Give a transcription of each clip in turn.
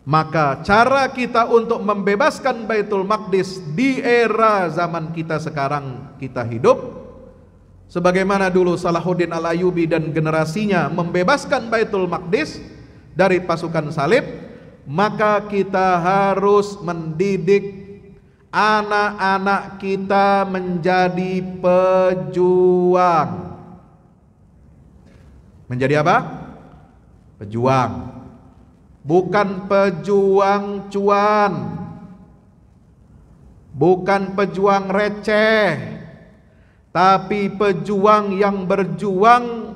Maka cara kita untuk membebaskan Baitul Maqdis di era zaman kita sekarang kita hidup, sebagaimana dulu Salahuddin Al-Ayyubi dan generasinya membebaskan Baitul Maqdis dari pasukan salib, maka kita harus mendidik anak-anak kita menjadi pejuang. Menjadi apa? Pejuang. Bukan pejuang cuan, bukan pejuang receh, tapi pejuang yang berjuang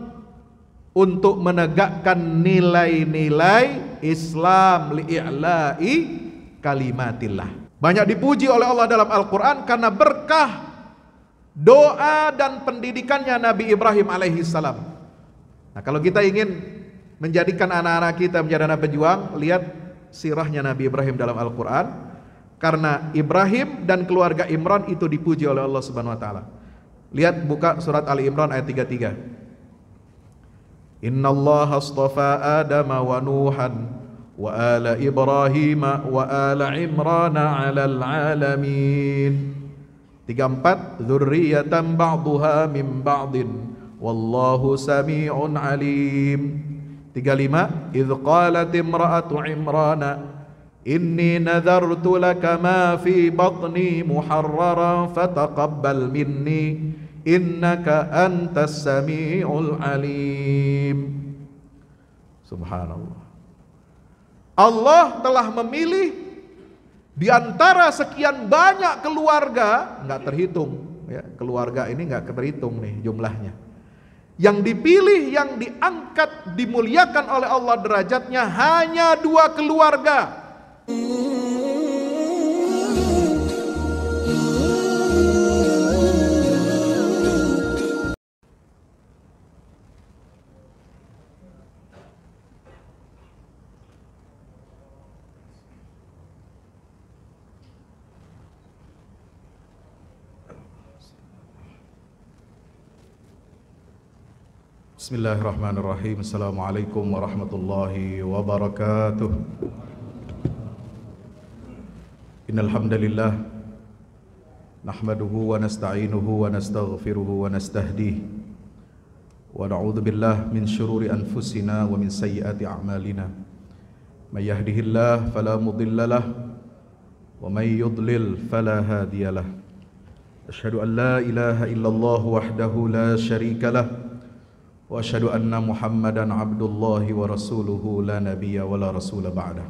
untuk menegakkan nilai-nilai Islam, li'i'la'i kalimatillah. Banyak dipuji oleh Allah dalam Al-Quran karena berkah doa dan pendidikannya Nabi Ibrahim alaihissalam. Nah, kalau kita ingin menjadikan anak-anak kita menjadi anak pejuang, lihat sirahnya Nabi Ibrahim dalam Al-Quran. Karena Ibrahim dan keluarga Imran itu dipuji oleh Allah Subhanahu Wa Taala. Lihat, buka surat Ali Imran ayat 33. Inna Allah astafa Adam wa Nuhan wa ala Ibrahim wa ala Imran alal alamin. 34. Dzurriyyatan ba'duha min ba'din wallahu sami'un alim. 35. Idh qalat imra'atu Imrana inni nadhartu laka ma fi batni muharraran fataqabbal minni innaka antas sami'ul alim. Subhanallah. Allah telah memilih di antara sekian banyak keluarga, enggak terhitung ya, keluarga ini enggak terhitung nih jumlahnya. Yang dipilih, yang diangkat, dimuliakan oleh Allah derajatnya hanya 2 keluarga. Bismillahirrahmanirrahim. Assalamualaikum warahmatullahi wabarakatuh. Innal hamdalillah nahmaduhu wa nasta'inuhu wa nastaghfiruhu wa nastahdihi wa na'udzu billahi min syururi anfusina wa min sayyiati a'malina. May yahdihillahu fala mudilla lahu wa may yudlil fala hadiyalah. Asyhadu an la ilaha illallah wahdahu la syarika lahu wa asyhadu anna Muhammadan abdullahi wa rasuluhu la nabiyya wa la rasula ba'dah.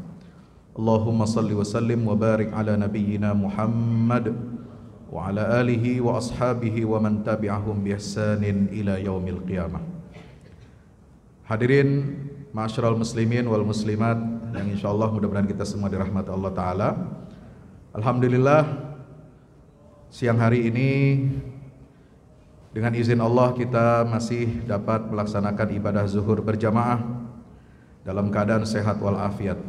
Allahumma salli wa sallim wa barik ala nabiyyina Muhammad wa ala alihi wa ashabihi wa man tabi'ahum bi ihsanin ila yaumil qiyamah. Hadirin ma'asyiral muslimin wal muslimat yang insyaallah mudah-mudahan kita semua dirahmati Allah taala. Alhamdulillah, siang hari ini dengan izin Allah kita masih dapat melaksanakan ibadah zuhur berjamaah dalam keadaan sehat walafiat.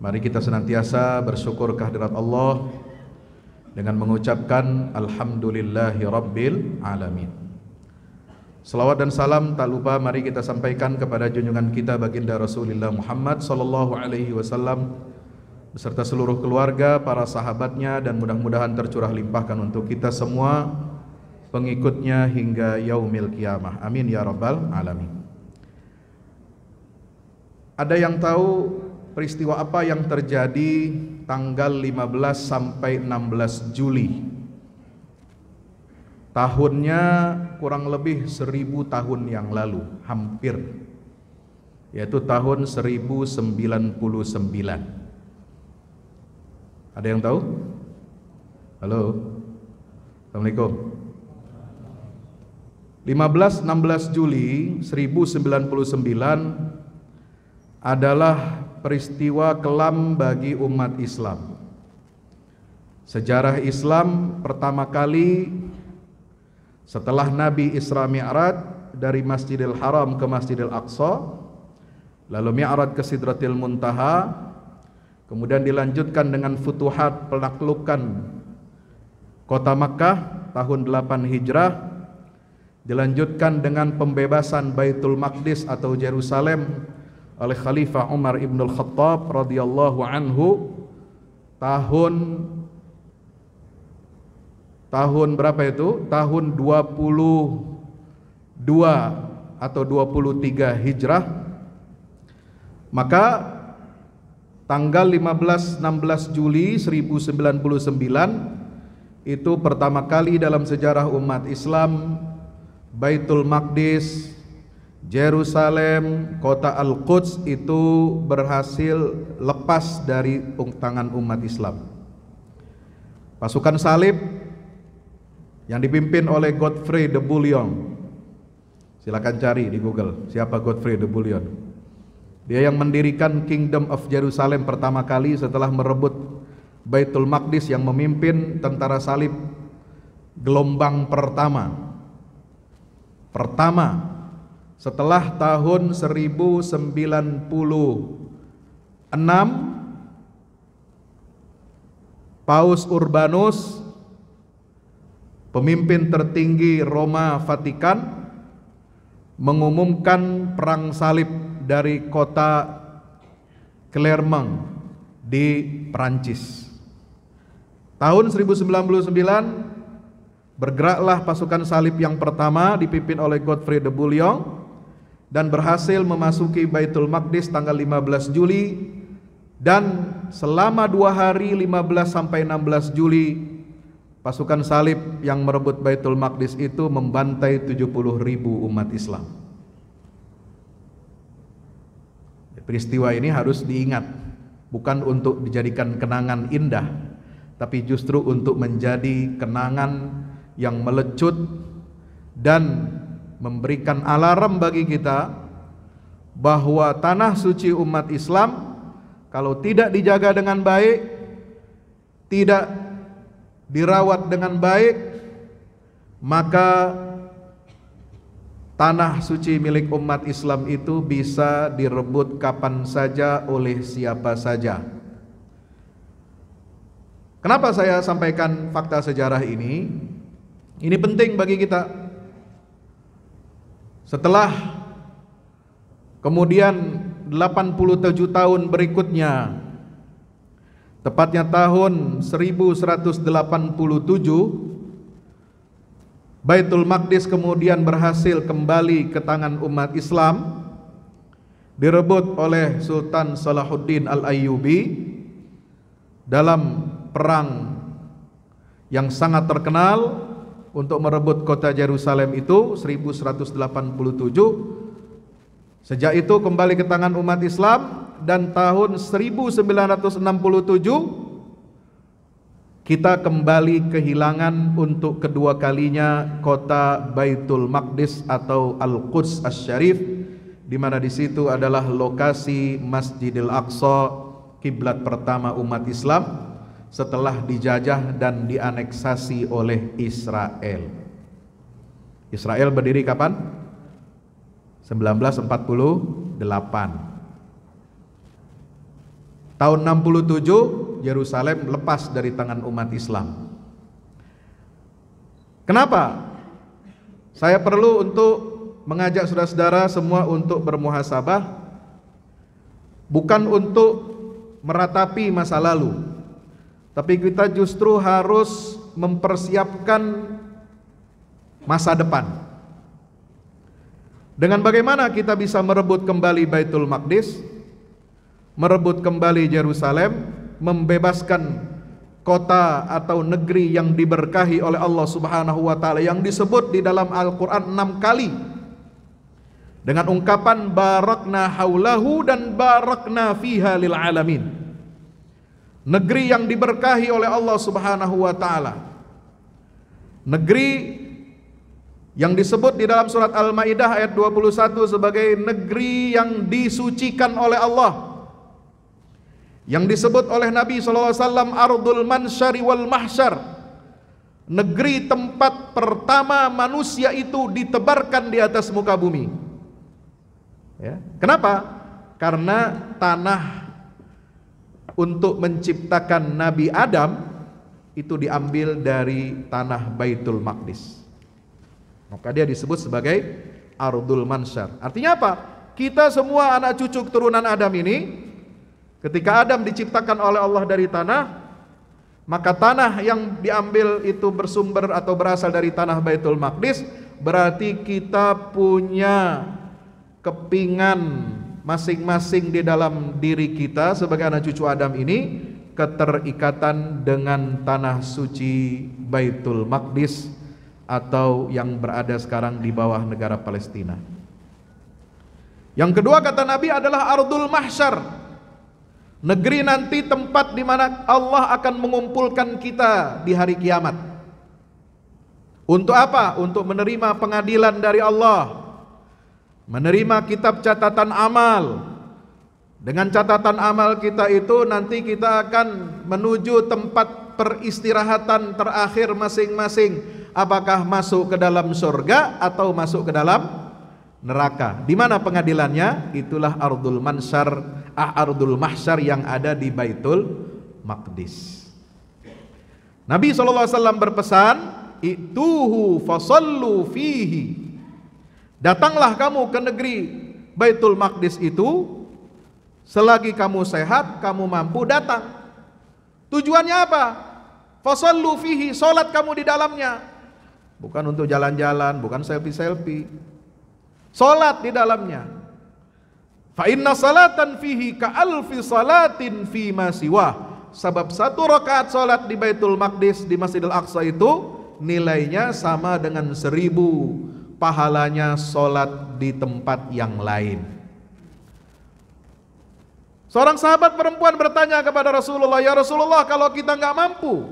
Mari kita senantiasa bersyukur kehadirat Allah dengan mengucapkan Alhamdulillahi Rabbil Alamin. Salawat dan salam tak lupa mari kita sampaikan kepada junjungan kita baginda Rasulullah Muhammad sallallahu alaihi wasallam beserta seluruh keluarga, para sahabatnya, dan mudah-mudahan tercurah limpahkan untuk kita semua pengikutnya hingga yaumil qiyamah. Amin ya rabbal alamin. Ada yang tahu peristiwa apa yang terjadi tanggal 15 sampai 16 Juli? Tahunnya kurang lebih 1000 tahun yang lalu, hampir, yaitu tahun 1099. Ada yang tahu? Halo? Assalamualaikum. 15-16 Juli 1099 adalah peristiwa kelam bagi umat Islam. Sejarah Islam pertama kali setelah Nabi Isra Mi'raj dari Masjidil Haram ke Masjidil Aqsa, lalu Mi'raj ke Sidratil Muntaha, kemudian dilanjutkan dengan futuhat penaklukan kota Makkah tahun 8 Hijrah, dilanjutkan dengan pembebasan Baitul Maqdis atau Yerusalem oleh Khalifah Umar ibn al-Khattab radhiyallahu anhu tahun berapa itu? Tahun 22 atau 23 Hijrah. Maka tanggal 15-16 Juli 1099 itu pertama kali dalam sejarah umat Islam Baitul Maqdis, Yerusalem, kota Al-Quds itu berhasil lepas dari tangan umat Islam. Pasukan salib yang dipimpin oleh Godfrey de Bouillon, silakan cari di Google siapa Godfrey de Bouillon. Dia yang mendirikan Kingdom of Jerusalem pertama kali setelah merebut Baitul Maqdis, yang memimpin tentara salib gelombang pertama setelah tahun 1096. Paus Urbanus, pemimpin tertinggi Roma Vatikan, mengumumkan perang salib dari kota Clermont di Perancis. Tahun 1099 bergeraklah pasukan salib yang pertama dipimpin oleh Godfrey de Bouillon dan berhasil memasuki Baitul Maqdis tanggal 15 Juli, dan selama 2 hari 15 sampai 16 Juli pasukan salib yang merebut Baitul Maqdis itu membantai 70.000 umat Islam. Peristiwa ini harus diingat, bukan untuk dijadikan kenangan indah, tapi justru untuk menjadi kenangan yang melecut dan memberikan alarm bagi kita bahwa tanah suci umat Islam kalau tidak dijaga dengan baik, tidak dirawat dengan baik, maka tanah suci milik umat Islam itu bisa direbut kapan saja oleh siapa saja. Kenapa saya sampaikan fakta sejarah ini? Ini penting bagi kita. Setelah kemudian 87 tahun berikutnya, tepatnya tahun 1187, Baitul Maqdis kemudian berhasil kembali ke tangan umat Islam, direbut oleh Sultan Salahuddin Al-Ayyubi dalam perang yang sangat terkenal untuk merebut kota Yerusalem itu 1187. Sejak itu kembali ke tangan umat Islam, dan tahun 1967 kita kembali kehilangan untuk kedua kalinya kota Baitul Maqdis atau Al-Quds Asy-Syarif, di mana di situ adalah lokasi Masjidil Aqsa, kiblat pertama umat Islam setelah dijajah dan dianeksasi oleh Israel. Israel berdiri kapan? 1948. Tahun 67 Yerusalem lepas dari tangan umat Islam. Kenapa? Saya perlu untuk mengajak saudara-saudara semua untuk bermuhasabah, bukan untuk meratapi masa lalu, tapi kita justru harus mempersiapkan masa depan. Dengan bagaimana kita bisa merebut kembali Baitul Maqdis, merebut kembali Yerusalem, membebaskan kota atau negeri yang diberkahi oleh Allah Subhanahu wa taala, yang disebut di dalam Al-Qur'an 6 kali dengan ungkapan barakna haulahu dan barakna fiha lil alamin. Negeri yang diberkahi oleh Allah Subhanahu wa taala, negeri yang disebut di dalam surat Al-Maidah ayat 21 sebagai negeri yang disucikan oleh Allah, yang disebut oleh Nabi SAW Ardul Mansyari wal Mahsyar, negeri tempat pertama manusia itu ditebarkan di atas muka bumi. Ya. Kenapa? Karena tanah untuk menciptakan Nabi Adam itu diambil dari tanah Baitul Maqdis. Maka dia disebut sebagai Ardul Mansyar. Artinya apa? kita semua anak cucu keturunan Adam ini, ketika Adam diciptakan oleh Allah dari tanah, maka tanah yang diambil itu bersumber atau berasal dari tanah Baitul Maqdis. Berarti kita punya kepingan masing-masing di dalam diri kita sebagai anak cucu Adam ini, keterikatan dengan tanah suci Baitul Maqdis atau yang berada sekarang di bawah negara Palestina. Yang kedua kata Nabi adalah Ardul Mahsyar, negeri nanti tempat di mana Allah akan mengumpulkan kita di hari kiamat. Untuk apa? Untuk menerima pengadilan dari Allah, menerima kitab catatan amal. Dengan catatan amal kita itu nanti kita akan menuju tempat peristirahatan terakhir masing-masing. Apakah masuk ke dalam surga atau masuk ke dalam neraka? Di mana pengadilannya? Itulah Ardul Mahsyar yang ada di Baitul Maqdis. Nabi SAW berpesan, "Ituhu fasallu fihi." Datanglah kamu ke negeri Baitul Maqdis itu selagi kamu sehat, kamu mampu datang. Tujuannya apa? Fasallu fihi, salat kamu di dalamnya. Bukan untuk jalan-jalan, bukan selfie-selfie. Salat di dalamnya. Fa inna salatan fihi ka alfi salatin fi ma siwa. Sebab satu rakaat salat di Baitul Maqdis, di Masjidil Aqsa itu nilainya sama dengan 1000 pahalanya salat di tempat yang lain. Seorang sahabat perempuan bertanya kepada Rasulullah, "Ya Rasulullah, kalau kita nggak mampu,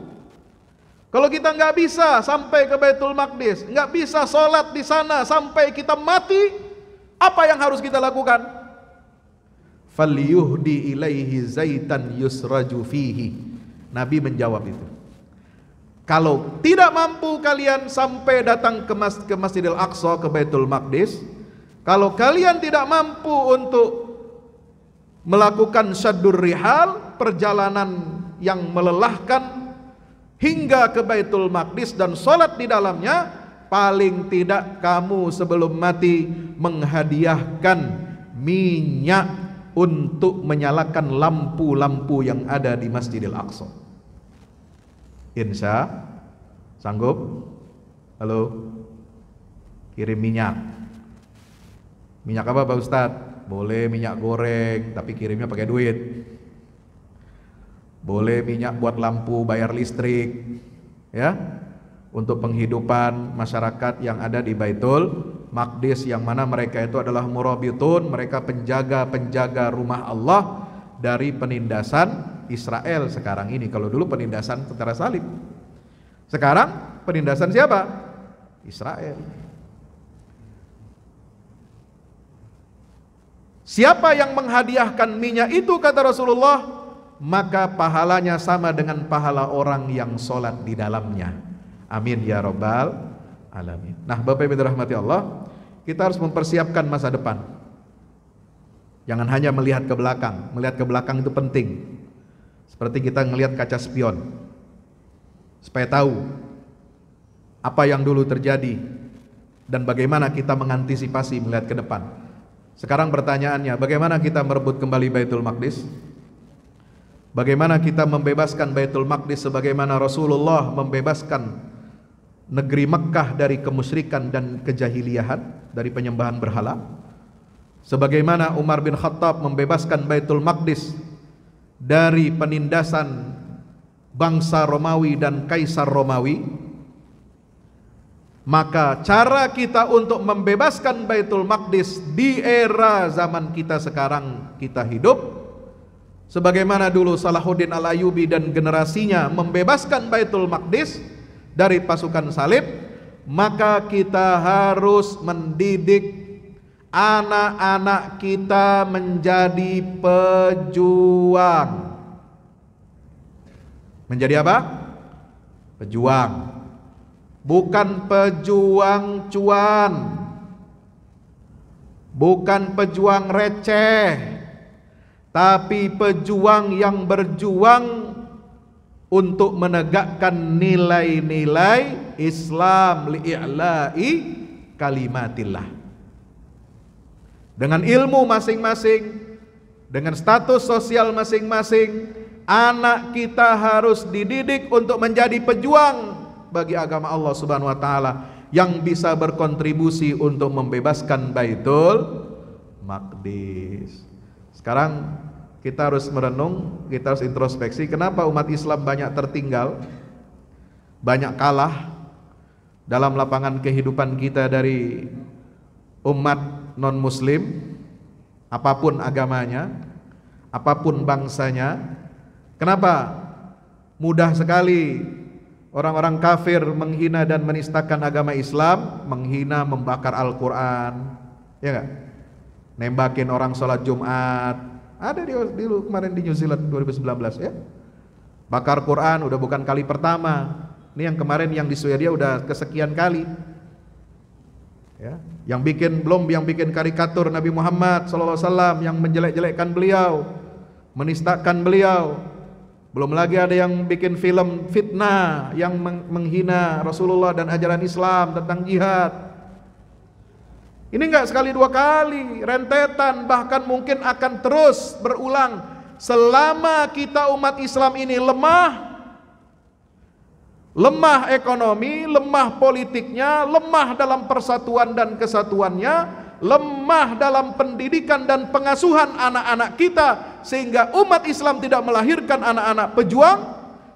kalau kita nggak bisa sampai ke Baitul Maqdis, nggak bisa sholat di sana sampai kita mati, apa yang harus kita lakukan?" "Falyuhdi ilaihi zaitan yusraju fihi." Nabi menjawab itu, kalau tidak mampu kalian sampai datang ke Masjidil Aqsa, ke Baitul Maqdis, kalau kalian tidak mampu untuk melakukan syaddur rihal, perjalanan yang melelahkan hingga ke Baitul Maqdis dan sholat di dalamnya, paling tidak kamu sebelum mati menghadiahkan minyak untuk menyalakan lampu-lampu yang ada di Masjidil Aqsa. Insya sanggup? Halo? Kirim minyak. Minyak apa Pak Ustadz? Boleh minyak goreng, tapi kirimnya pakai duit. Boleh minyak buat lampu, bayar listrik, ya, untuk penghidupan masyarakat yang ada di Baitul Maqdis, yang mana mereka itu adalah murabitun, mereka penjaga rumah Allah dari penindasan Israel sekarang ini. Kalau dulu penindasan tentara salib, sekarang penindasan siapa? Israel. Siapa yang menghadiahkan minyak itu, kata Rasulullah, maka pahalanya sama dengan pahala orang yang sholat di dalamnya. Amin ya rabbal alamin. Nah, Bapak Ibu dirahmati Allah, kita harus mempersiapkan masa depan. Jangan hanya melihat ke belakang. Melihat ke belakang itu penting, seperti kita melihat kaca spion, supaya tahu apa yang dulu terjadi dan bagaimana kita mengantisipasi melihat ke depan. Sekarang pertanyaannya, bagaimana kita merebut kembali Baitul Maqdis? Bagaimana kita membebaskan Baitul Maqdis sebagaimana Rasulullah membebaskan negeri Mekkah dari kemusyrikan dan kejahiliahan, dari penyembahan berhala? Sebagaimana Umar bin Khattab membebaskan Baitul Maqdis dari penindasan bangsa Romawi dan Kaisar Romawi? Maka cara kita untuk membebaskan Baitul Maqdis di era zaman kita sekarang kita hidup, sebagaimana dulu Salahuddin Al-Ayyubi dan generasinya membebaskan Baitul Maqdis dari pasukan salib, maka kita harus mendidik anak-anak kita menjadi pejuang. Menjadi apa? Pejuang. Bukan pejuang cuan, bukan pejuang receh, tapi pejuang yang berjuang untuk menegakkan nilai-nilai Islam, li'i'la'i kalimatillah. Dengan ilmu masing-masing, dengan status sosial masing-masing, anak kita harus dididik untuk menjadi pejuang bagi agama Allah Subhanahu wa taala yang bisa berkontribusi untuk membebaskan Baitul Maqdis. Sekarang kita harus merenung, kita harus introspeksi, kenapa umat Islam banyak tertinggal, banyak kalah dalam lapangan kehidupan kita dari umat non-muslim, apapun agamanya, apapun bangsanya. Kenapa mudah sekali orang-orang kafir menghina dan menistakan agama Islam, menghina, membakar Al-Quran, ya enggak? Nembakin orang sholat Jumat, ada di kemarin di New Zealand 2019 ya. Bakar Quran udah bukan kali pertama. Ini yang kemarin yang di Swedia udah kesekian kali. Ya, yang bikin karikatur Nabi Muhammad SAW, yang menjelek-jelekkan beliau, menistakan beliau. Belum lagi ada yang bikin film fitnah yang menghina Rasulullah dan ajaran Islam tentang jihad. Ini enggak sekali dua kali, rentetan, bahkan mungkin akan terus berulang selama kita umat Islam ini lemah ekonomi, lemah politiknya, lemah dalam persatuan dan kesatuannya, lemah dalam pendidikan dan pengasuhan anak-anak kita, sehingga umat Islam tidak melahirkan anak-anak pejuang.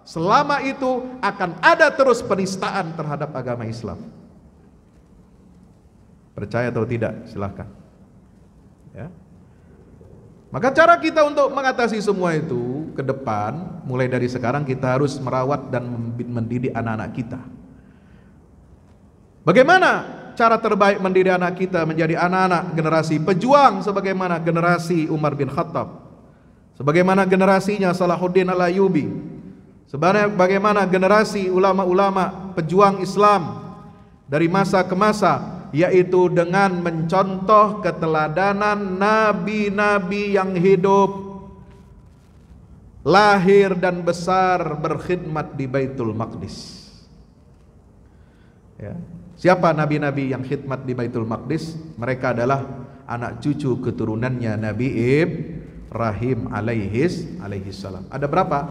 Selama itu akan ada terus penistaan terhadap agama Islam. Percaya atau tidak, silahkan ya. Maka cara kita untuk mengatasi semua itu ke depan, mulai dari sekarang kita harus merawat dan mendidik anak-anak kita. Bagaimana cara terbaik mendidik anak kita menjadi anak-anak generasi pejuang sebagaimana generasi Umar bin Khattab, sebagaimana generasinya Salahuddin Al-Ayyubi, sebagaimana generasi ulama-ulama pejuang Islam dari masa ke masa, yaitu dengan mencontoh keteladanan nabi-nabi yang hidup, lahir dan besar berkhidmat di Baitul Maqdis. Ya. Siapa nabi-nabi yang khidmat di Baitul Maqdis? Mereka adalah anak cucu keturunannya Nabi Ibrahim alaihi salam. Ada berapa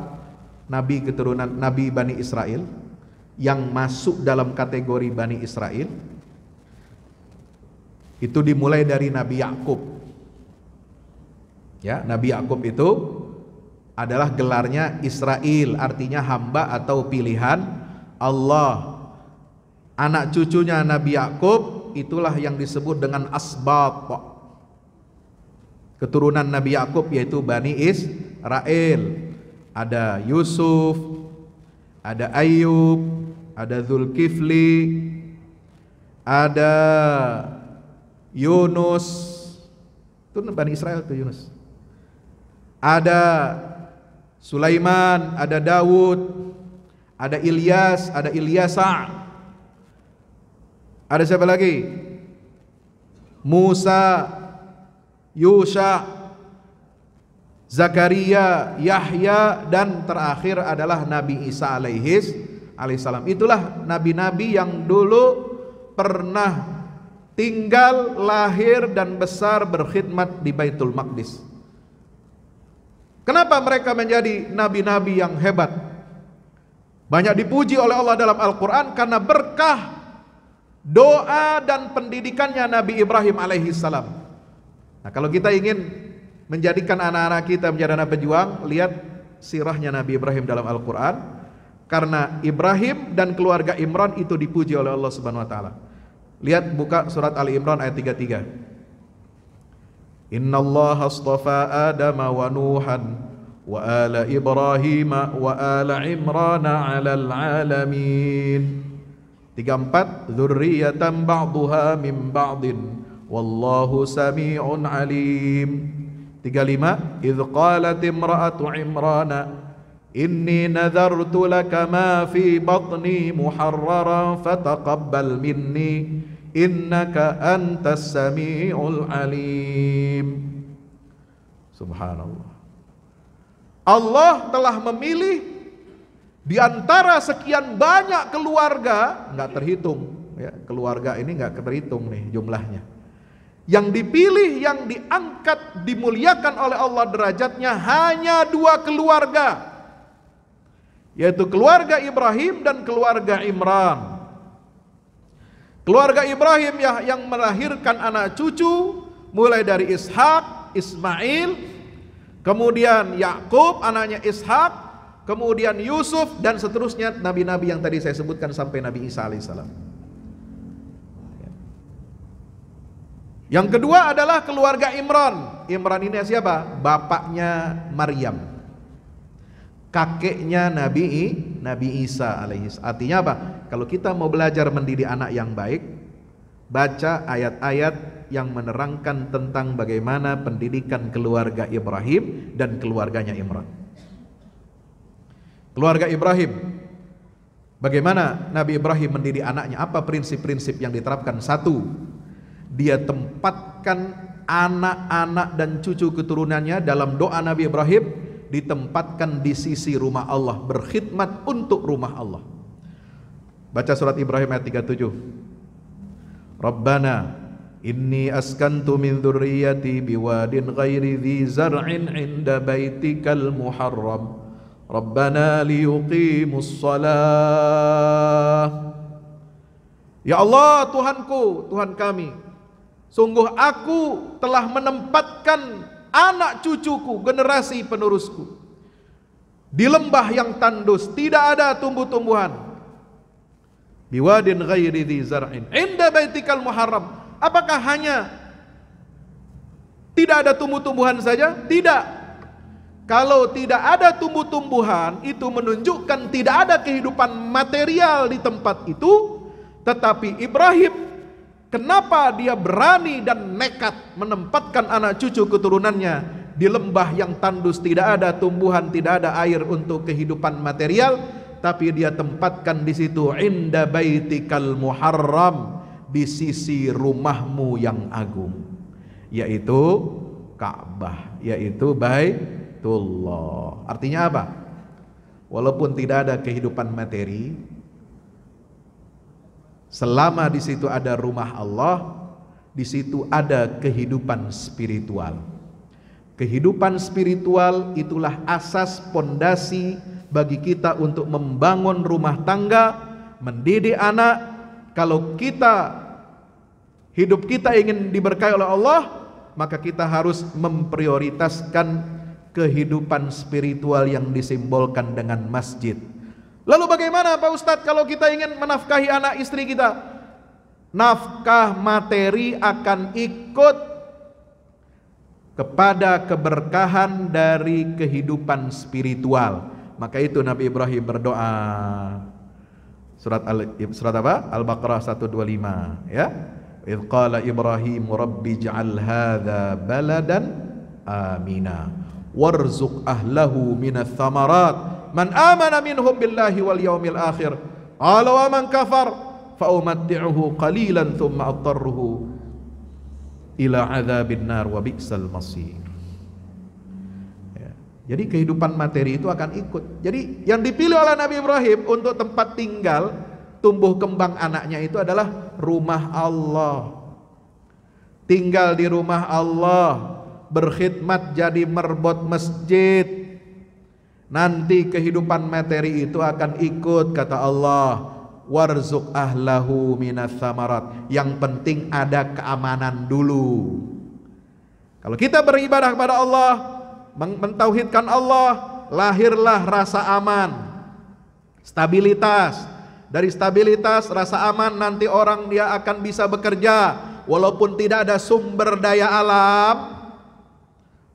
nabi keturunan Nabi Bani Israel yang masuk dalam kategori Bani Israel? Itu dimulai dari Nabi Yakub. Ya, Nabi Yakub itu adalah gelarnya Israel, artinya hamba atau pilihan Allah. Anak cucunya Nabi Yakub itulah yang disebut dengan asbat. Keturunan Nabi Yakub yaitu Bani Israel. Ada Yusuf, ada Ayub, ada Zulkifli, ada Yunus, itu Bani Israel tuh Yunus. Ada Sulaiman, ada Daud, ada Ilyas, ada Ilyasa. Ada siapa lagi? Musa, Yusha, Zakaria, Yahya, dan terakhir adalah Nabi Isa alaihissalam. Itulah nabi-nabi yang dulu pernah tinggal, lahir dan besar berkhidmat di Baitul Maqdis. Kenapa mereka menjadi nabi-nabi yang hebat? Banyak dipuji oleh Allah dalam Al-Quran karena berkah doa dan pendidikannya Nabi Ibrahim alaihissalam. Nah, kalau kita ingin menjadikan anak-anak kita menjadi anak pejuang, lihat sirahnya Nabi Ibrahim dalam Al-Quran. Karena Ibrahim dan keluarga Imran itu dipuji oleh Allah Subhanahu wa taala. Lihat, buka surat Ali Imran ayat 33. Innallaha astafa Adama wa Nuhan wa ala Ibrahim wa ala Imran 'alal 'alamin. 34, dzurriyyatan ba'dhuha min ba'din wallahu sami'un 'alim. 35, idz qalat imra'atu Imran inni nadhartu laka ma fi batni muharraran fataqabbal minni innaka antas sami'ul alim. Subhanallah. Allah telah memilih di antara sekian banyak keluarga, nggak terhitung ya, keluarga ini nggak terhitung nih jumlahnya. Yang dipilih, yang diangkat, dimuliakan oleh Allah derajatnya hanya 2 keluarga, yaitu keluarga Ibrahim dan keluarga Imran. Keluarga Ibrahim yang melahirkan anak cucu mulai dari Ishak, Ismail, kemudian Yakub anaknya Ishak, kemudian Yusuf, dan seterusnya nabi-nabi yang tadi saya sebutkan sampai Nabi Isa alaihissalam. Yang kedua adalah keluarga Imran. Imran ini siapa? Bapaknya Maryam, kakeknya Nabi Isa alaihissalam. Artinya apa? Kalau kita mau belajar mendidik anak yang baik, baca ayat-ayat yang menerangkan tentang bagaimana pendidikan keluarga Ibrahim dan keluarganya Imran. Keluarga Ibrahim, bagaimana Nabi Ibrahim mendidik anaknya? Apa prinsip-prinsip yang diterapkan? 1, dia tempatkan anak-anak dan cucu keturunannya dalam doa Nabi Ibrahim, ditempatkan di sisi rumah Allah, berkhidmat untuk rumah Allah. Baca surat Ibrahim ayat 37. Rabbana inni askantu min dzurriyyati biwadin ghairi dzi zar'in 'inda baitikal muharram Rabbana liyuqimus shalah. Ya Allah, Tuhanku, Tuhan kami, sungguh aku telah menempatkan anak cucuku, generasi penerusku, di lembah yang tandus, tidak ada tumbuh-tumbuhan. Biwadin ghairi dzi zar'in 'inda baitikal muharram. Apakah hanya tidak ada tumbuh-tumbuhan saja? Tidak. Kalau tidak ada tumbuh-tumbuhan, itu menunjukkan tidak ada kehidupan material di tempat itu. Tetapi Ibrahim, kenapa dia berani dan nekat menempatkan anak cucu keturunannya di lembah yang tandus, tidak ada tumbuhan, tidak ada air untuk kehidupan material, tapi dia tempatkan di situ, inda baitikal muharram, di sisi rumahmu yang agung, yaitu Ka'bah, yaitu Baitullah. Artinya apa? Walaupun tidak ada kehidupan materi, selama di situ ada rumah Allah, di situ ada kehidupan spiritual. Kehidupan spiritual itulah asas pondasi bagi kita untuk membangun rumah tangga, mendidik anak. Kalau hidup kita ingin diberkahi oleh Allah, maka kita harus memprioritaskan kehidupan spiritual yang disimbolkan dengan masjid. Lalu bagaimana Pak Ustadz kalau kita ingin menafkahi anak istri kita? Nafkah materi akan ikut kepada keberkahan dari kehidupan spiritual. Maka itu Nabi Ibrahim berdoa. Surat apa? Al-Baqarah 125, ya. Idz qala Ibrahim rabbi ij'al hadza baladan amina warzuq ahlahu minats tsamarat man amana minhum billahi wal yaumil akhir qala wa man kafar fa umatti'uhu qalilan thumma atarruhu ila adzabin nar wa bi'sal masir. Ya. Jadi kehidupan materi itu akan ikut. Jadi yang dipilih oleh Nabi Ibrahim untuk tempat tinggal, tumbuh kembang anaknya itu adalah rumah Allah. Tinggal di rumah Allah, berkhidmat jadi merbot masjid. Nanti kehidupan materi itu akan ikut, kata Allah, warzuq ahlahu minas samarat. Yang penting ada keamanan dulu. Kalau kita beribadah kepada Allah, mentauhidkan Allah, lahirlah rasa aman, stabilitas. Dari stabilitas, rasa aman, nanti orang dia akan bisa bekerja walaupun tidak ada sumber daya alam.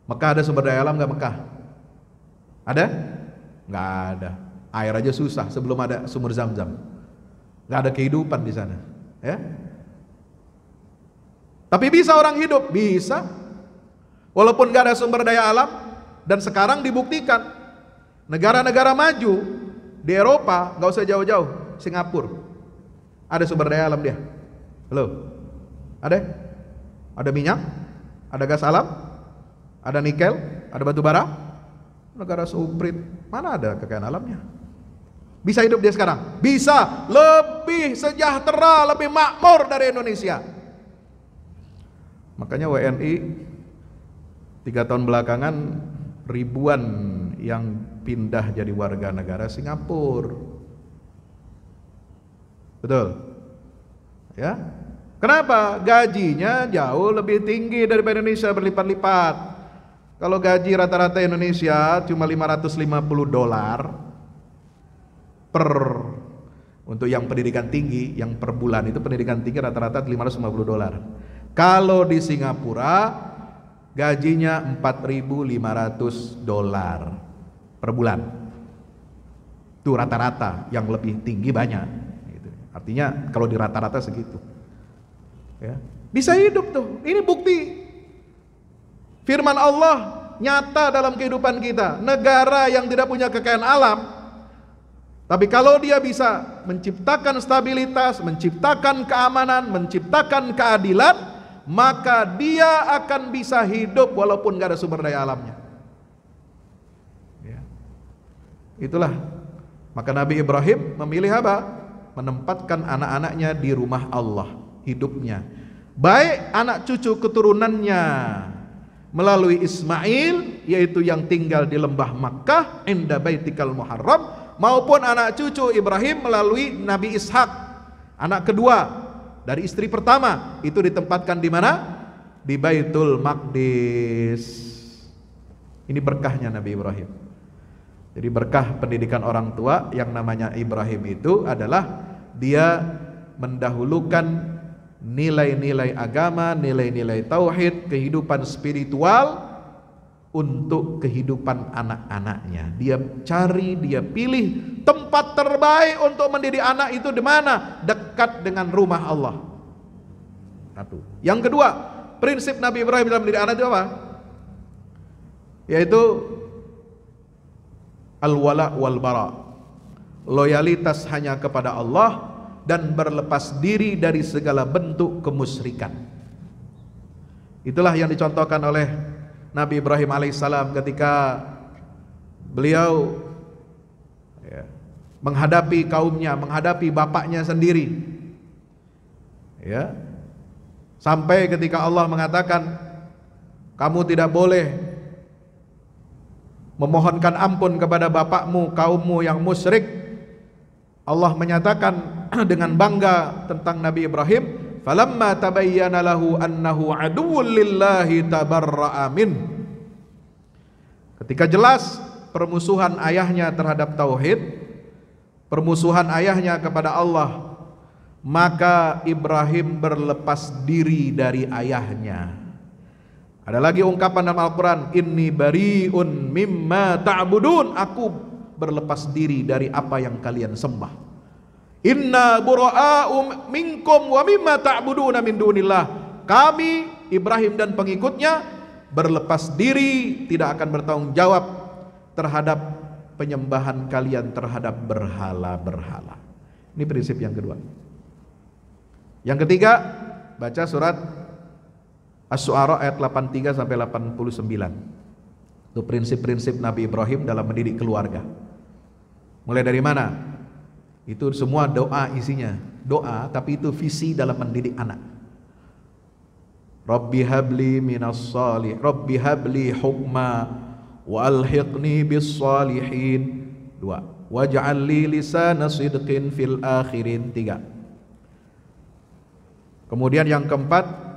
Mekah ada sumber daya alam nggak Mekah? Ada? Nggak ada. Air aja susah sebelum ada sumur Zam-Zam. Nggak ada kehidupan di sana, ya. Tapi bisa orang hidup, bisa. Walaupun nggak ada sumber daya alam. Dan sekarang dibuktikan negara-negara maju di Eropa, nggak usah jauh-jauh. Singapura ada sumber daya alam dia. Halo, ada minyak, ada gas alam, ada nikel, ada batu bara. Negara suprit mana ada kekayaan alamnya? Bisa hidup dia sekarang? Bisa, lebih sejahtera, lebih makmur dari Indonesia. Makanya WNI 3 tahun belakangan ribuan yang pindah jadi warga negara Singapura. Betul? Ya. Kenapa? Gajinya jauh lebih tinggi daripada Indonesia berlipat-lipat. Kalau gaji rata-rata Indonesia cuma $550 per, untuk yang pendidikan tinggi, yang per bulan itu pendidikan tinggi rata-rata $550. Kalau di Singapura gajinya $4.500 per bulan. Itu rata-rata, yang lebih tinggi banyak. Gitu. Artinya kalau di rata-rata segitu. Ya. Bisa hidup tuh. Ini bukti firman Allah nyata dalam kehidupan kita. Negara yang tidak punya kekayaan alam, tapi kalau dia bisa menciptakan stabilitas, menciptakan keamanan, menciptakan keadilan, maka dia akan bisa hidup walaupun gak ada sumber daya alamnya. Ya. Itulah. Maka Nabi Ibrahim memilih apa? Menempatkan anak-anaknya di rumah Allah, hidupnya. Baik anak cucu keturunannya melalui Ismail, yaitu yang tinggal di lembah Makkah, inda baitikal muharram, maupun anak cucu Ibrahim melalui Nabi Ishak, anak kedua dari istri pertama, itu ditempatkan di mana? Di Baitul Maqdis. Ini berkahnya Nabi Ibrahim. Jadi berkah pendidikan orang tua yang namanya Ibrahim itu adalah dia mendahulukan nilai-nilai agama, nilai-nilai tauhid, kehidupan spiritual untuk kehidupan anak-anaknya. Dia cari, dia pilih tempat terbaik untuk mendidik anak itu di mana? Dekat dengan rumah Allah. Satu. Yang kedua, prinsip Nabi Ibrahim dalam mendidik anak itu apa? Yaitu al-wala wal bara. Loyalitas hanya kepada Allah dan berlepas diri dari segala bentuk kemusyrikan. Itulah yang dicontohkan oleh Nabi Ibrahim alaihissalam ketika beliau menghadapi kaumnya, menghadapi bapaknya sendiri. Ya. Sampai ketika Allah mengatakan, kamu tidak boleh memohonkan ampun kepada bapakmu, kaummu yang musyrik. Allah menyatakan dengan bangga tentang Nabi Ibrahim, falamma tabayyana lahu annahu aduwwun lillahi tabarra'a min. Ketika jelas permusuhan ayahnya terhadap tauhid, permusuhan ayahnya kepada Allah, maka Ibrahim berlepas diri dari ayahnya. Ada lagi ungkapan dalam Al-Quran, inni bari'un mimma ta'budun, aku berlepas diri dari apa yang kalian sembah. Inna bura'a'u minkum wa mimma ta'buduna min dunillah. Kami, Ibrahim dan pengikutnya, berlepas diri, tidak akan bertanggung jawab terhadap penyembahan kalian terhadap berhala-berhala. Ini prinsip yang kedua. Yang ketiga, baca surat Asy-Syu'ara ayat 83 sampai 89. Itu prinsip-prinsip Nabi Ibrahim dalam mendidik keluarga. Mulai dari mana? Itu semua doa isinya. Doa, tapi itu visi dalam mendidik anak. Rabbi habli minas salih, Rabbi habli hukma wa alhiqni bis salihin. 2. Waj'al li lisana sidqin fil akhirin. 3. Kemudian yang keempat,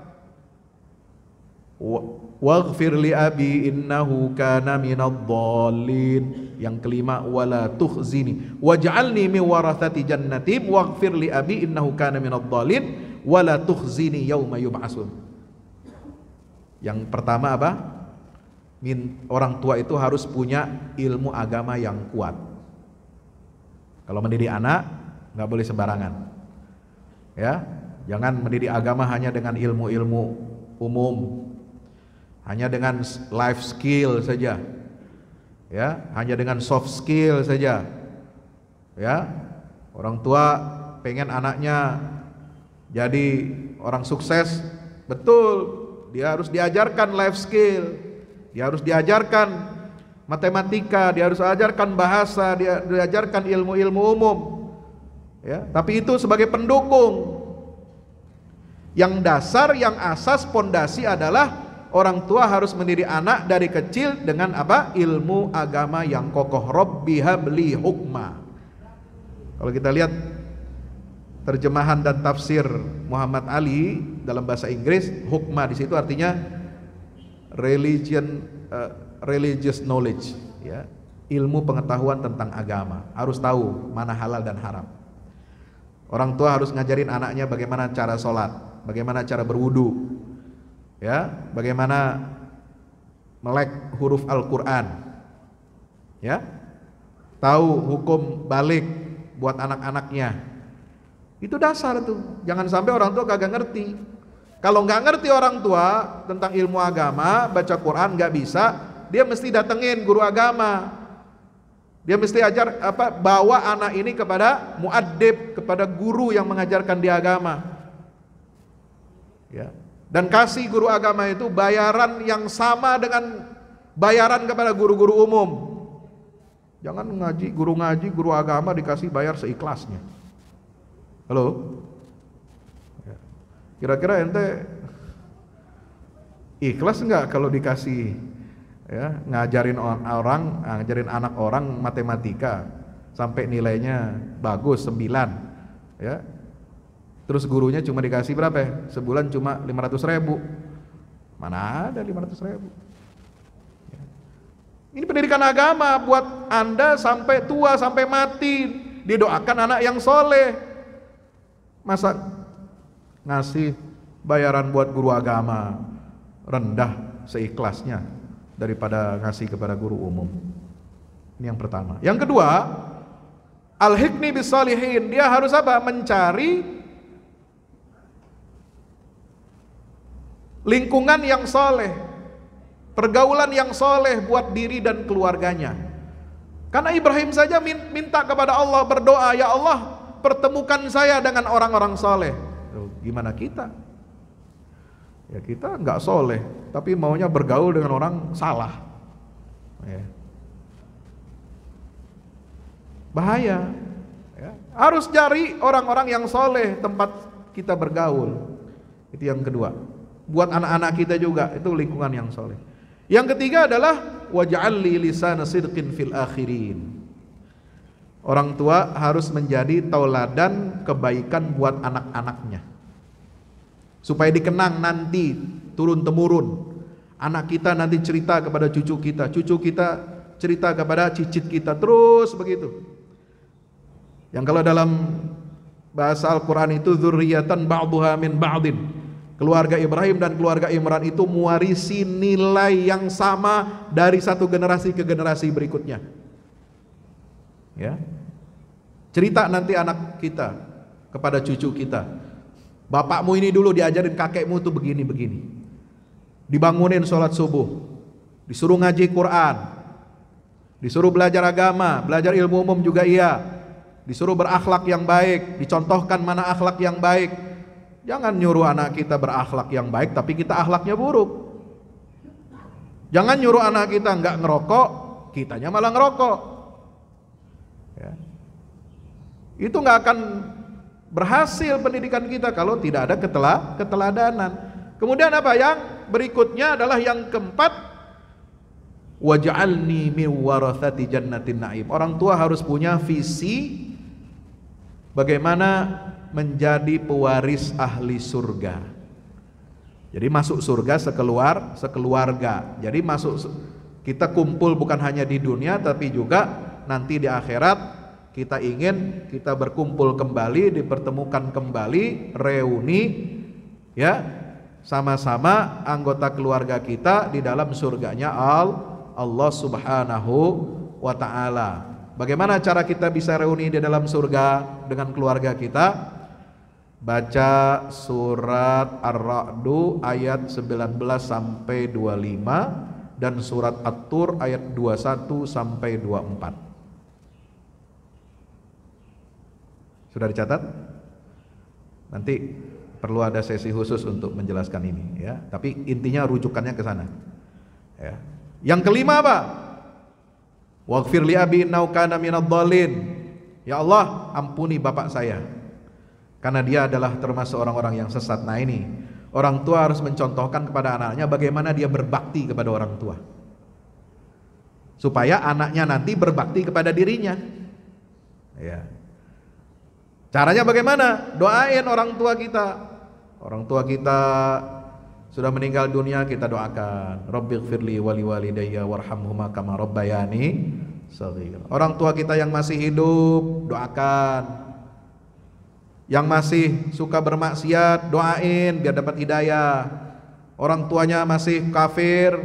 waghfir li abi innahu kana minadh dhalin. Yang kelima, wala tukhzini waj'alni min warathati jannati waghfir li abi innahu kana minadh dhalin wala tukhzini yauma yub'atsun. Yang pertama apa? Orang tua itu harus punya ilmu agama yang kuat. Kalau mendidik anak nggak boleh sembarangan. Ya, jangan mendidik agama hanya dengan ilmu-ilmu umum, hanya dengan life skill saja, ya, hanya dengan soft skill saja, ya. Orang tua pengen anaknya jadi orang sukses, betul, dia harus diajarkan life skill, dia harus diajarkan matematika, dia harus diajarkan bahasa, dia diajarkan ilmu-ilmu umum, ya. Tapi itu sebagai pendukung. Yang dasar, yang asas, pondasi adalah orang tua harus mendidik anak dari kecil dengan apa? Ilmu agama yang kokoh. Rabbi habli hukma. Kalau kita lihat terjemahan dan tafsir Muhammad Ali dalam bahasa Inggris, hukma di situ artinya religious knowledge, ya, ilmu pengetahuan tentang agama. Harus tahu mana halal dan haram. Orang tua harus ngajarin anaknya bagaimana cara sholat, bagaimana cara berwudu, ya, bagaimana melek huruf Al-Quran, ya, tahu hukum balik buat anak-anaknya. Itu dasar tuh. Jangan sampai orang tua kagak ngerti. Kalau nggak ngerti orang tua tentang ilmu agama, baca Quran nggak bisa, dia mesti datengin guru agama. Dia mesti bawa anak ini kepada muaddib, kepada guru yang mengajarkan dia agama. Ya. Dan kasih guru agama itu bayaran yang sama dengan bayaran kepada guru-guru umum. Jangan guru agama dikasih bayar seikhlasnya. Halo? Kira-kira ente ikhlas enggak kalau dikasih, ya, ngajarin anak orang matematika sampai nilainya bagus 9, ya. Terus gurunya cuma dikasih berapa ya? Sebulan cuma 500.000. Mana ada 500.000? Ya. Ini pendidikan agama buat Anda sampai tua, sampai mati. Didoakan anak yang soleh. Masa ngasih bayaran buat guru agama rendah seikhlasnya daripada ngasih kepada guru umum? Ini yang pertama. Yang kedua, al-hikni bis-shalihin. Dia harus apa? Mencari lingkungan yang soleh, pergaulan yang soleh buat diri dan keluarganya. Karena Ibrahim saja minta kepada Allah, berdoa, ya Allah, pertemukan saya dengan orang-orang soleh. Gimana kita? Ya kita nggak soleh, tapi maunya bergaul dengan orang salah. Ya. Bahaya. Ya. Harus cari orang-orang yang soleh tempat kita bergaul. Itu yang kedua. Buat anak-anak kita juga itu lingkungan yang soleh. Yang ketiga adalah waj'alli lisana sidqin fil akhirin. Orang tua harus menjadi tauladan kebaikan buat anak-anaknya, supaya dikenang nanti turun temurun. Anak kita nanti cerita kepada cucu kita cerita kepada cicit kita, terus begitu. Yang kalau dalam bahasa Al-Quran itu dzurriyyatan ba'duha min ba'din. Keluarga Ibrahim dan keluarga Imran itu mewarisi nilai yang sama dari satu generasi ke generasi berikutnya. Ya. Cerita nanti anak kita kepada cucu kita, bapakmu ini dulu diajarin kakekmu tuh begini-begini. Dibangunin sholat subuh, disuruh ngaji Quran, disuruh belajar agama, belajar ilmu umum juga iya, disuruh berakhlak yang baik, dicontohkan mana akhlak yang baik. Jangan nyuruh anak kita berakhlak yang baik tapi kita akhlaknya buruk. Jangan nyuruh anak kita nggak ngerokok, kitanya malah ngerokok. Ya. Itu nggak akan berhasil pendidikan kita kalau tidak ada keteladanan. Kemudian apa yang berikutnya adalah yang keempat, waj'alni min warathati jannatin na'im. Orang tua harus punya visi bagaimana menjadi pewaris ahli surga. Jadi masuk surga sekeluarga. Jadi kita kumpul bukan hanya di dunia tapi juga nanti di akhirat. Kita ingin kita berkumpul kembali, dipertemukan kembali, reuni, ya, sama-sama anggota keluarga kita di dalam surganya Allah Subhanahu wa ta'ala. Bagaimana cara kita bisa reuni di dalam surga dengan keluarga kita? Baca surat Ar-Ra'du ayat 19 sampai 25 dan surat At-Tur ayat 21 sampai 24. Sudah dicatat? Nanti perlu ada sesi khusus untuk menjelaskan ini, ya. Tapi intinya rujukannya ke sana. Ya. Yang kelima apa? Waghfir li abi innahu kana minadh-dhalin. Ya Allah, ampuni bapak saya. karena dia adalah termasuk orang-orang yang sesat. Nah ini, orang tua harus mencontohkan kepada anaknya bagaimana dia berbakti kepada orang tua, supaya anaknya nanti berbakti kepada dirinya. Ya. Caranya bagaimana? Doain orang tua kita. Orang tua kita sudah meninggal dunia, kita doakan, Rabbighfirli wali walidayya warhamhuma kama rabbayani shaghira. Orang tua kita yang masih hidup, doakan. Yang masih suka bermaksiat, doain biar dapat hidayah. Orang tuanya masih kafir,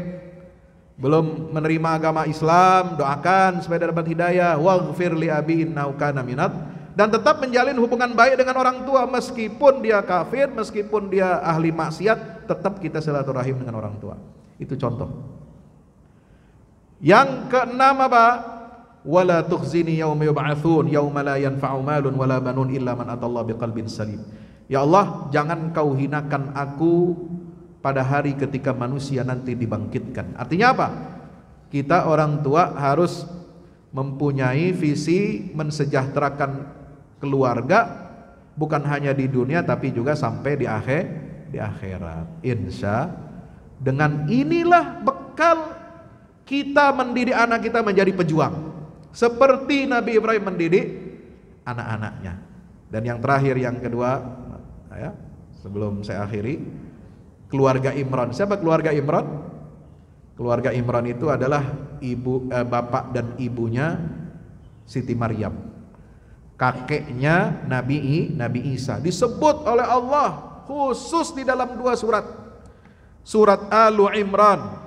belum menerima agama Islam, doakan supaya dapat hidayah. Waghfir li abi innahu kana minat. Dan tetap menjalin hubungan baik dengan orang tua, meskipun dia kafir, meskipun dia ahli maksiat, tetap kita silaturahim dengan orang tua. Itu contoh. Yang keenam apa? Wala tukhzini yauma yub'atsun yauma la yanfa'u malun wala banun illa man atallaha biqalbin salim. Ya Allah, jangan kau hinakan aku pada hari ketika manusia nanti dibangkitkan. Artinya apa? Kita orang tua harus mempunyai visi mensejahterakan keluarga, bukan hanya di dunia tapi juga sampai di akhirat. Insya dengan inilah bekal kita mendidik anak kita menjadi pejuang, seperti Nabi Ibrahim mendidik anak-anaknya. Dan yang terakhir, yang kedua, ya, sebelum saya akhiri, keluarga Imran. Siapa keluarga Imran? Keluarga Imran itu adalah bapak dan ibunya Siti Maryam, kakeknya Nabi Isa. Disebut oleh Allah khusus di dalam 2 surat. Surat Alu Imran,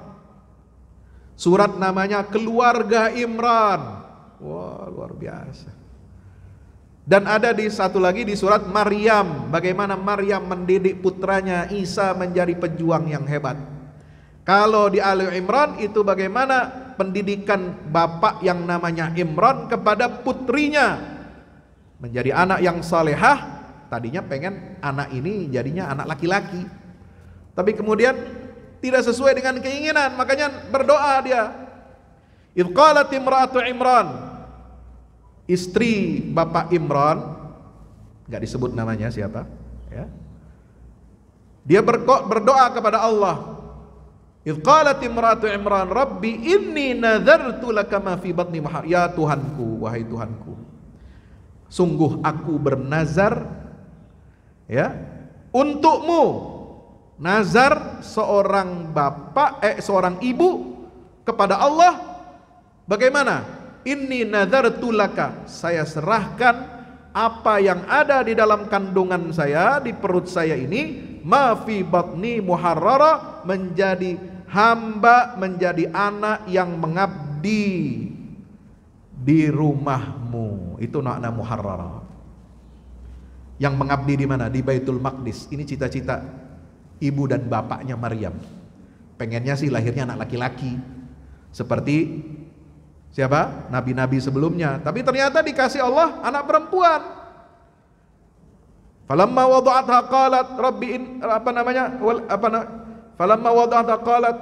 surat namanya Keluarga Imran. Wah, luar biasa. Dan ada di satu lagi di surat Maryam, bagaimana Maryam mendidik putranya Isa menjadi pejuang yang hebat. Kalau di Ali Imran itu bagaimana pendidikan bapak yang namanya Imran kepada putrinya menjadi anak yang salehah. Tadinya pengen anak ini jadinya anak laki-laki, tapi kemudian tidak sesuai dengan keinginan, makanya berdoa dia. Idh qalat imra'atu Imran, istri bapak Imran, nggak disebut namanya siapa, ya. Dia berdoa kepada Allah. Idh qalat imra'atu Imran, Rabbi inni nadhartu laka ma fi batni muharram. Ya Tuhanku, wahai Tuhanku, sungguh aku bernazar, ya, untukmu. Nazar seorang seorang ibu kepada Allah bagaimana? Inni nazartu laka, saya serahkan apa yang ada di dalam kandungan saya, di perut saya ini, ma fi batni muharrara, menjadi hamba, menjadi anak yang mengabdi di rumahmu. Itu makna muharrara. Yang mengabdi di mana? Di Baitul Maqdis. Ini cita-cita ibu dan bapaknya Maryam. Pengennya sih lahirnya anak laki-laki seperti siapa? Nabi-nabi sebelumnya. Tapi ternyata dikasih Allah anak perempuan. Falamma wada'atha qalat rabbi falamma wada'atha qalat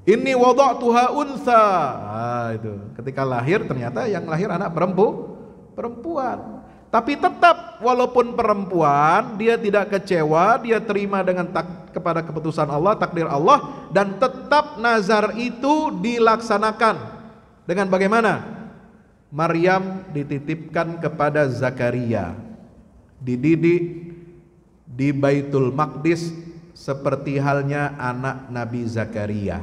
inni wada'tuha untha. Itu ketika lahir ternyata yang lahir anak perempuan. Tapi tetap walaupun perempuan, dia tidak kecewa, dia terima dengan kepada keputusan Allah, takdir Allah, dan tetap nazar itu dilaksanakan. Dengan bagaimana? Maryam dititipkan kepada Zakaria, dididik di Baitul Maqdis seperti halnya anak Nabi Zakaria.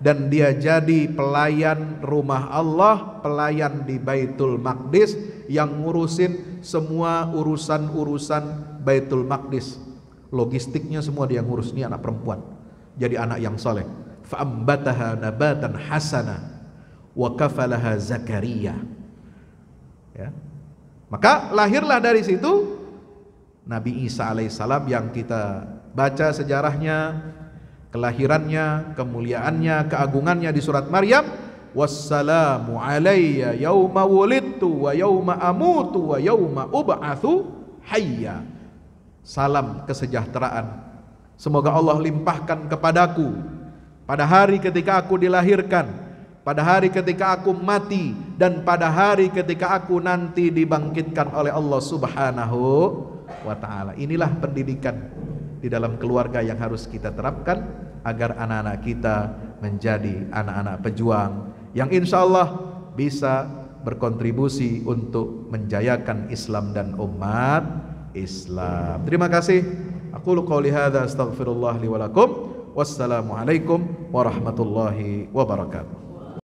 Dan dia jadi pelayan rumah Allah, pelayan di Baitul Maqdis, yang ngurusin semua urusan-urusan Baitul Maqdis. Logistiknya semua dia ngurus. Ini anak perempuan, jadi anak yang soleh. Fa'ambataha nabatan hasana wa kafalaha Zakaria, ya. Maka lahirlah dari situ Nabi Isa alaihissalam yang kita baca sejarahnya, kelahirannya, kemuliaannya, keagungannya di surat Maryam. Wassalamu alayya yauma wulidtu wa yauma amutu wa yauma ub'atsu hayya. Salam kesejahteraan semoga Allah limpahkan kepadaku pada hari ketika aku dilahirkan, pada hari ketika aku mati, dan pada hari ketika aku nanti dibangkitkan oleh Allah Subhanahu wa ta'ala. Inilah pendidikan di dalam keluarga yang harus kita terapkan agar anak-anak kita menjadi anak-anak pejuang yang insya Allah bisa berkontribusi untuk menjayakan Islam dan umat Islam. Terima kasih. Aqulu qouli hadza astaghfirullah li wa lakum. Wassalamualaikum warahmatullahi wabarakatuh.